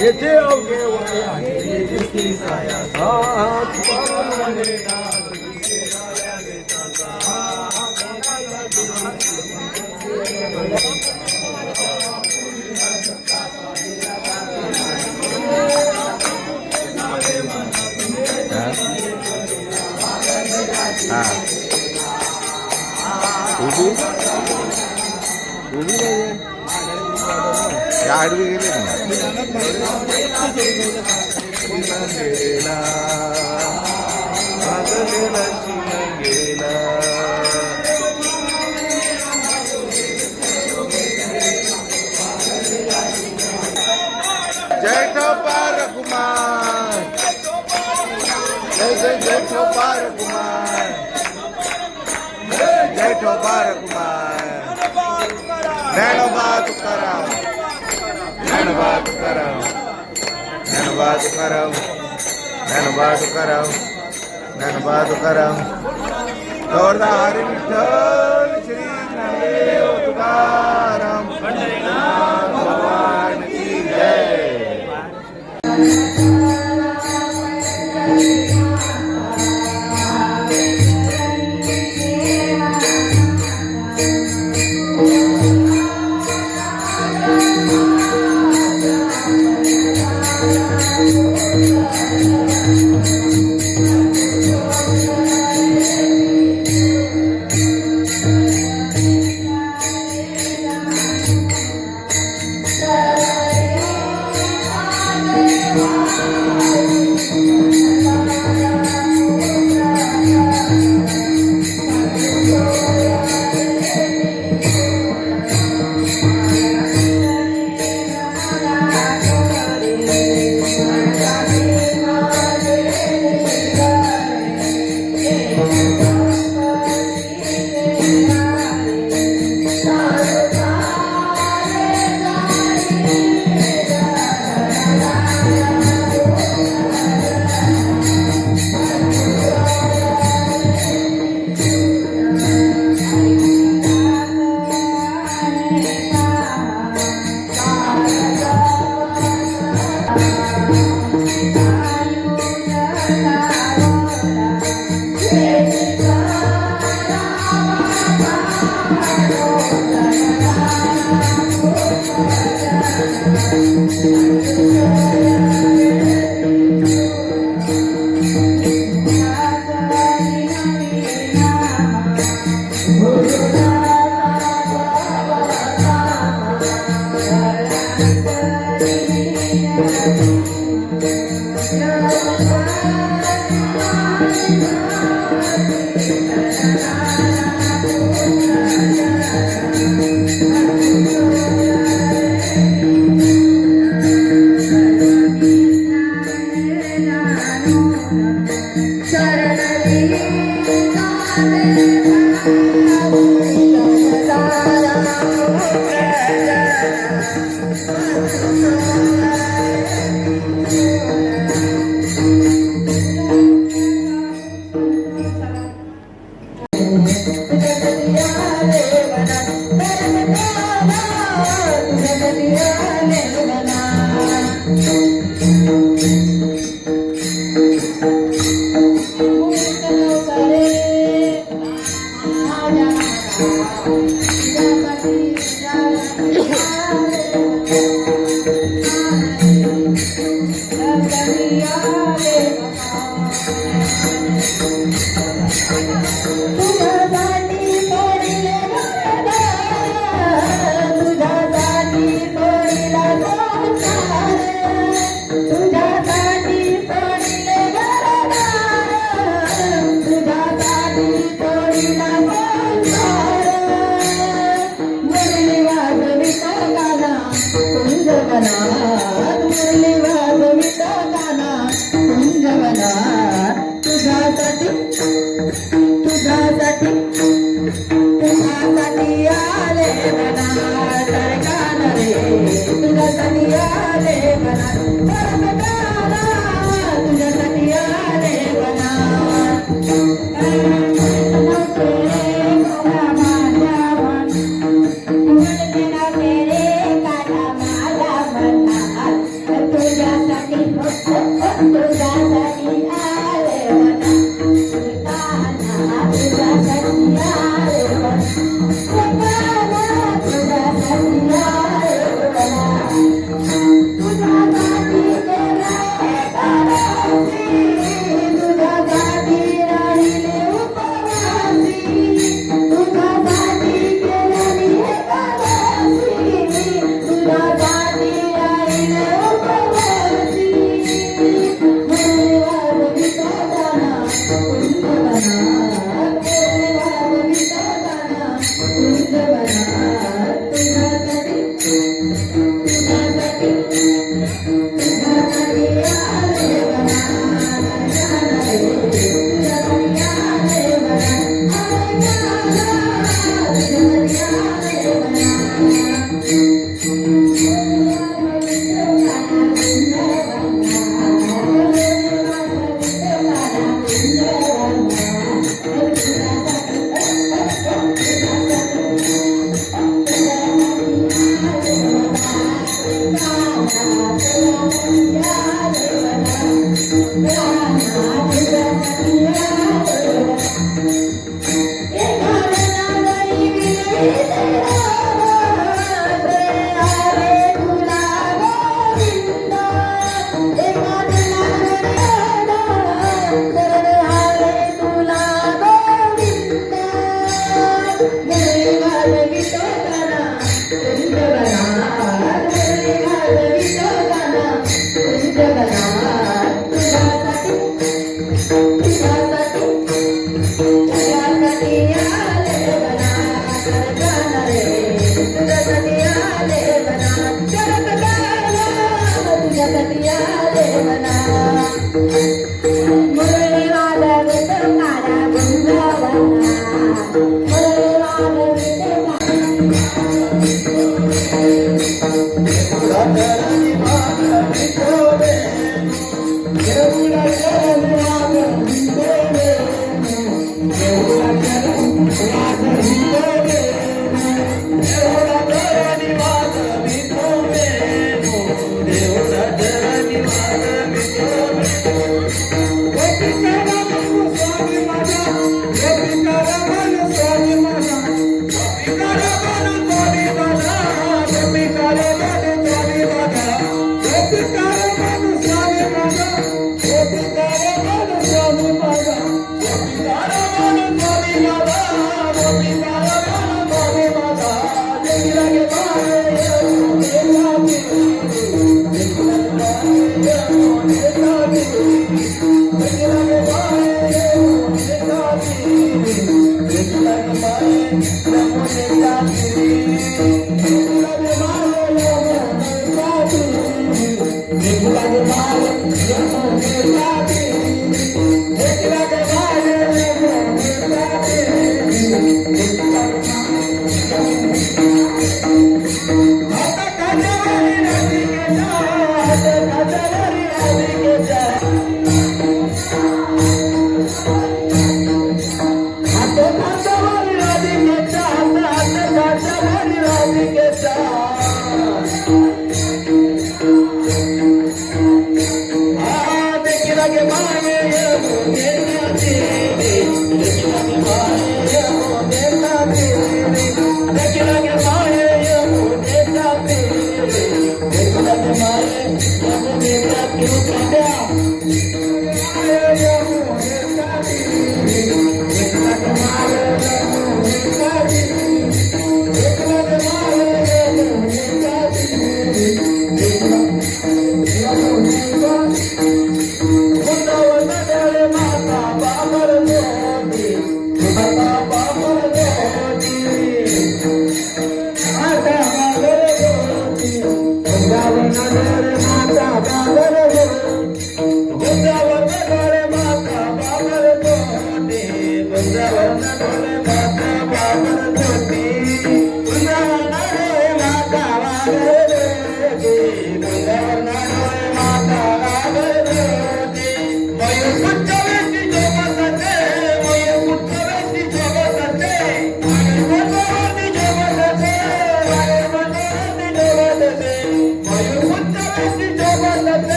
येथे अवघे वयाने दिसती साया साथ पावले नाथ उभी आडवी गेली गेला भागलेला शिव गेला जय ठोपार कुमार जय जय जय ठोपार कुमार जय ठोपार कुमार ज्ञानोबा तुकाराम ज्ञानोबा तुकाराम ज्ञानोबा तुकाराम ज्ञानोबा तुकाराम ज्ञानोबा तुकाराम गौरदा हरी विठ्ठल श्री ज्ञानदेव तुकाराम पंढरीनाथ भगवान की जय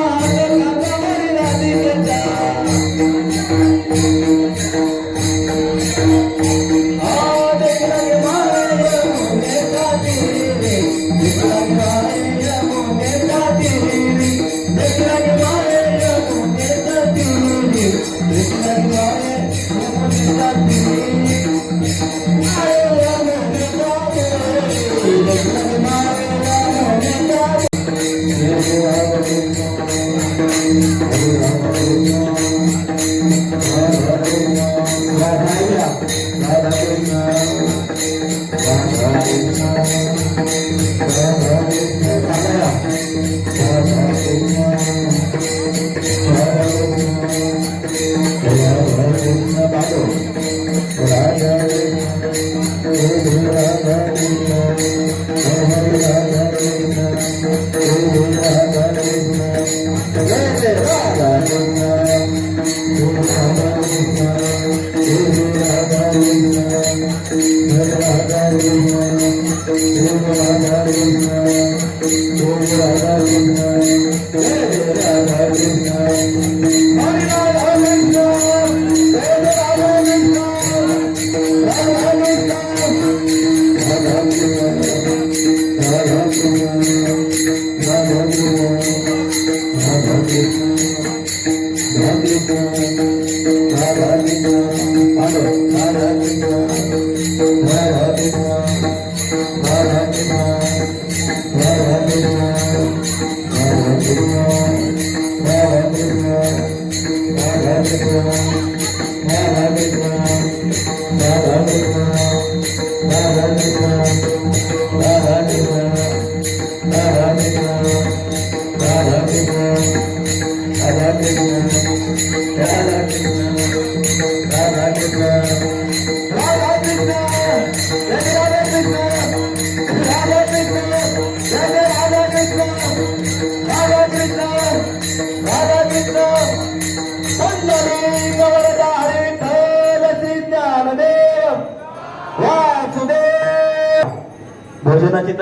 Radhe भोजनाची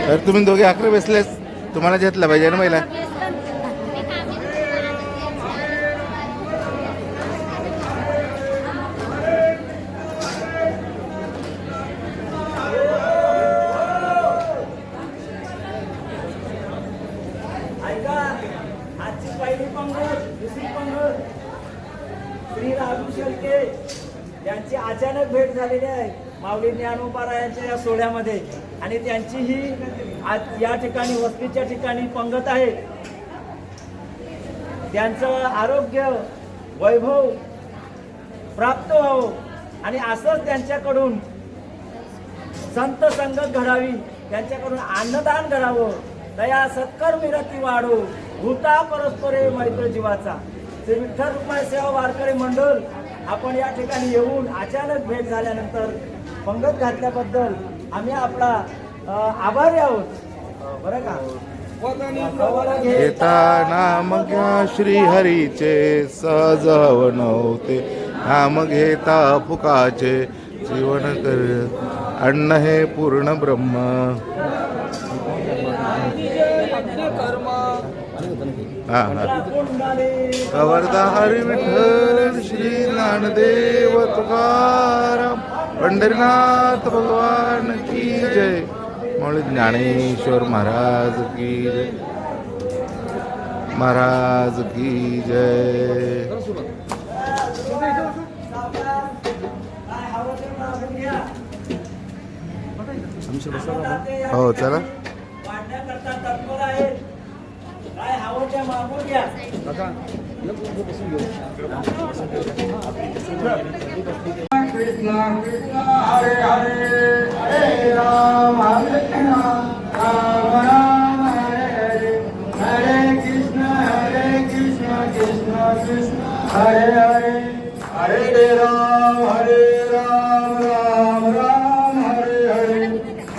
तर तुम्ही दोघे अकरा बसलेस, तुम्हाला घेतलं पाहिजे ना महिला. आजची पहिली पंगत, दुसरी पंगत श्री राजू शेळके यांची अचानक भेट झालेली आहे माऊली ज्ञानोबारायांच्या या सोहळ्यामध्ये. आणि त्यांची ही आज या ठिकाणी वस्तीच्या ठिकाणी पंगत आहे. त्यांचं आरोग्य वैभव प्राप्त व्हावं आणि असंच त्यांच्याकडून संत संगत घडावी, त्यांच्याकडून अन्नदान घडावं, दया सत्कर मिरती वाढो, भूता परस्परे मैत्र जीवाचा. श्री विठ्ठल रुक्माई सेवा वारकरी मंडळ आपण या ठिकाणी येऊन अचानक भेट झाल्यानंतर पंगत घातल्याबद्दल आम्ही आपला आभारी आहोत. बरं का. घेता नाम घ्या श्री हरीचे, सहज नव्हते नाम घेता फुकाचे, जीवन कर अन्न हे पूर्ण ब्रह्म. कवर्धा हरी विठ्ठल श्री ज्ञानदेव तुकाराम, पंढरीनाथ भगवान की जय, मौली ज्ञानेश्वर महाराज की जय, महाराज की जय. हो चला. काय हवं त्या मागून घ्या. कृष्ण कृष्ण हरे हरे, हरे राम कृष्ण राम राम हरे हरे, हरे कृष्ण कृष्ण कृष्ण हरे हरे, हरे राम राम राम हरे हरे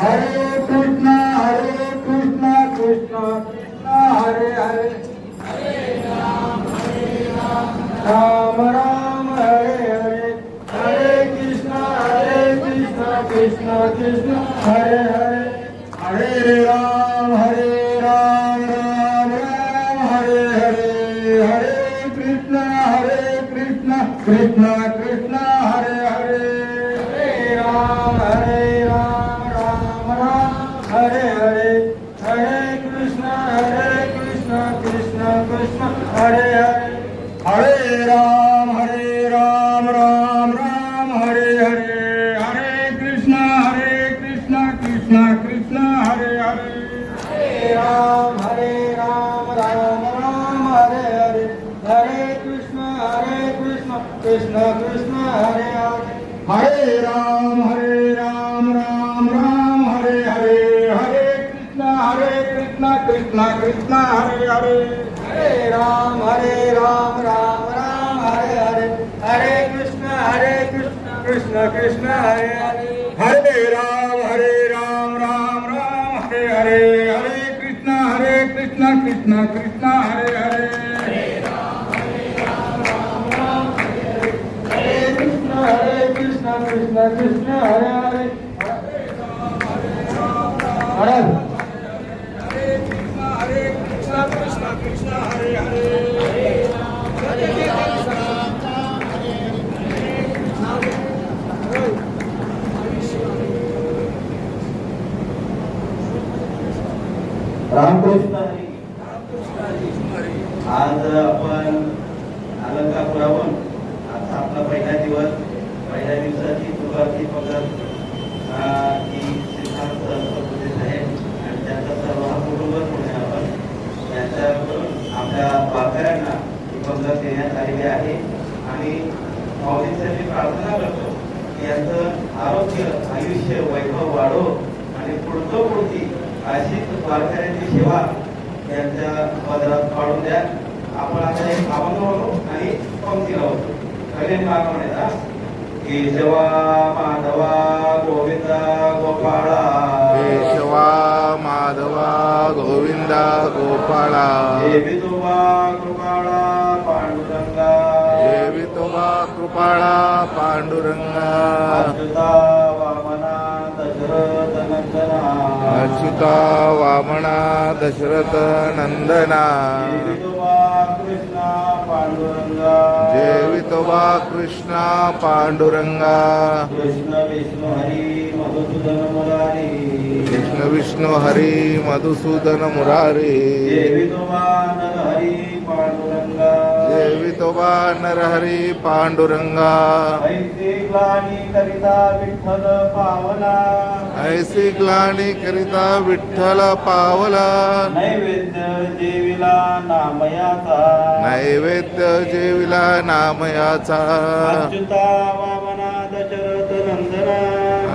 हरे कृष्ण कृष्ण कृष्ण हरे हरे राम राम हरे हरे हरे कृष्ण कृष्ण कृष्ण हरे हरे हरे राम राम राम हरे हरे हरे कृष्ण कृष्ण कृष्ण हरे हरे हरे राम राम राम हरे हरे हरे कृष्ण कृष्ण कृष्ण हरे हरे हरे राम राम राम हरे हरे हरे कृष्ण कृष्ण कृष्ण हरे हरे हरे राम राम राम हरे हरे हरे कृष्ण कृष्ण कृष्ण हरे हरे हरे राम राम राम हरे हरे हरे कृष्ण कृष्ण कृष्ण हरे हरे हरे राम राम राम हरे हरे हरे कृष्ण कृष्ण कृष्ण हरे हरे हरे राम राम राम हरे हरे हरे कृष्ण कृष्ण कृष्ण हरे हरे हरे कृष्ण कृष्ण हरे हरे हरे कृष्ण कृष्ण हरे हरे रामकृष्ण हरी. आज आपण अलंकापुरावरून आजचा आपला पहिला दिवस, पहिल्या दिवसाची तुकाची पद्धत ही सिद्धार्थ उपदेश आहे आणि त्याचा सर्व हा कुटुंबच म्हणून आपण त्यांच्याकडून आपल्या वारकऱ्यांना ही पद्धत देण्यात आलेली आहे आणि माऊलींसाठी प्रार्थना करतो की यांचं आरोग्य, आयुष्य, वैभव वाढो आणि पुढतो पुढती अशीच वारकऱ्यांची सेवा त्यांच्या पदरात पाडून द्या. आपण आता एक अभंग म्हणू आणि पंक्ती लावतो. पहिले माग म्हणा केशवा माधवा गोविंदा गोपाळा, केशवा माधवा गोविंदा गोपाळा, देवितोबा कृपाळा पांडुरंगा, देवितोबा कृपाळा पांडुरंगा, अच्युता वामना दशरथ नंदना, अच्युता वामना दशरथ नंदना, देवितोबा कृष्णा पांडुरंगा, जेवितोबा कृष्णा पांडुरंगा, कृष्ण विष्णु हरी मधुसूदन मुरारी, कृष्ण विष्णु हरी मधुसूदन मुरारी, देवितोबा नरहरी पांडुरंगा, जेवितोबा नरहरी पांडुरंगा, ऐसे ग्लानी करिता विठ्ठल पावला, ऐसी ग्लानी करिता विठ्ठल पावला, नैवेद्य जेविला नामयाचा, नैवेद्य जेविला नामयाचा, अच्युता वामना दशरथ नंदना,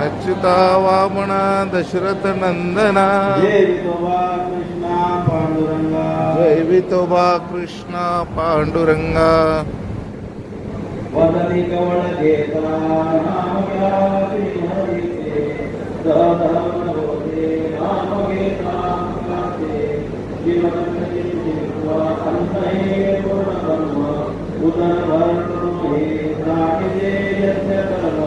अच्युता वामना दशरथ नंदना, देवितोबा कृष्णा पांडुरंगा, जैवितोबा कृष्ण पांडुरंगा, वदनी कवळ घेतला नाम घ्या हरीचे, सहधर्म होते नाम घेता गाते, जीवन जीवा अंत हे पूर्ण कर्म, उदर भरण हे साठे यज्ञ कर्म,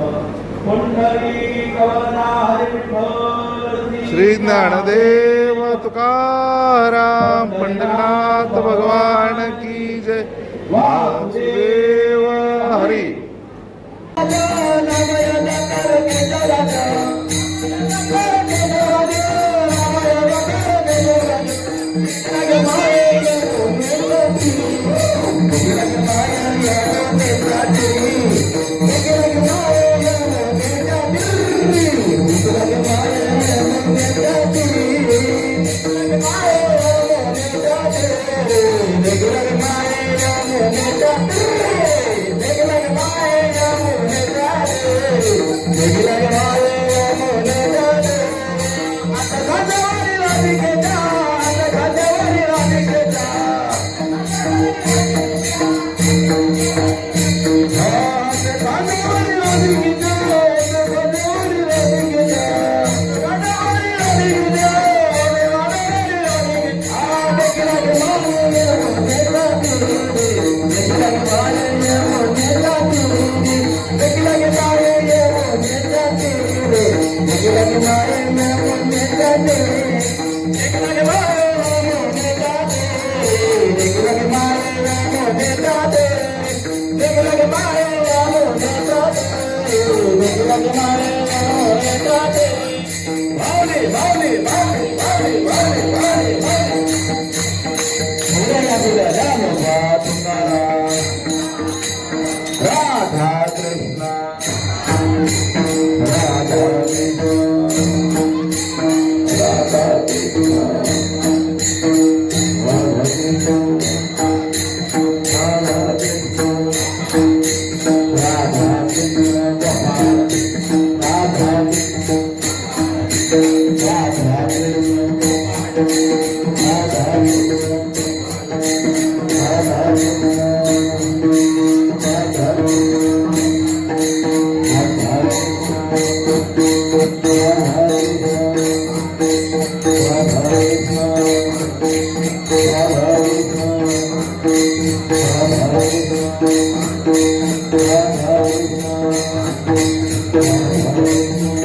पुंडरी कवना हरी विठ्ठल श्री ज्ञानदेव तुकाराम पंढरीनाथ भगवान की जय. Vasudev Hari. Thank you. Radha Krishna Radha Radha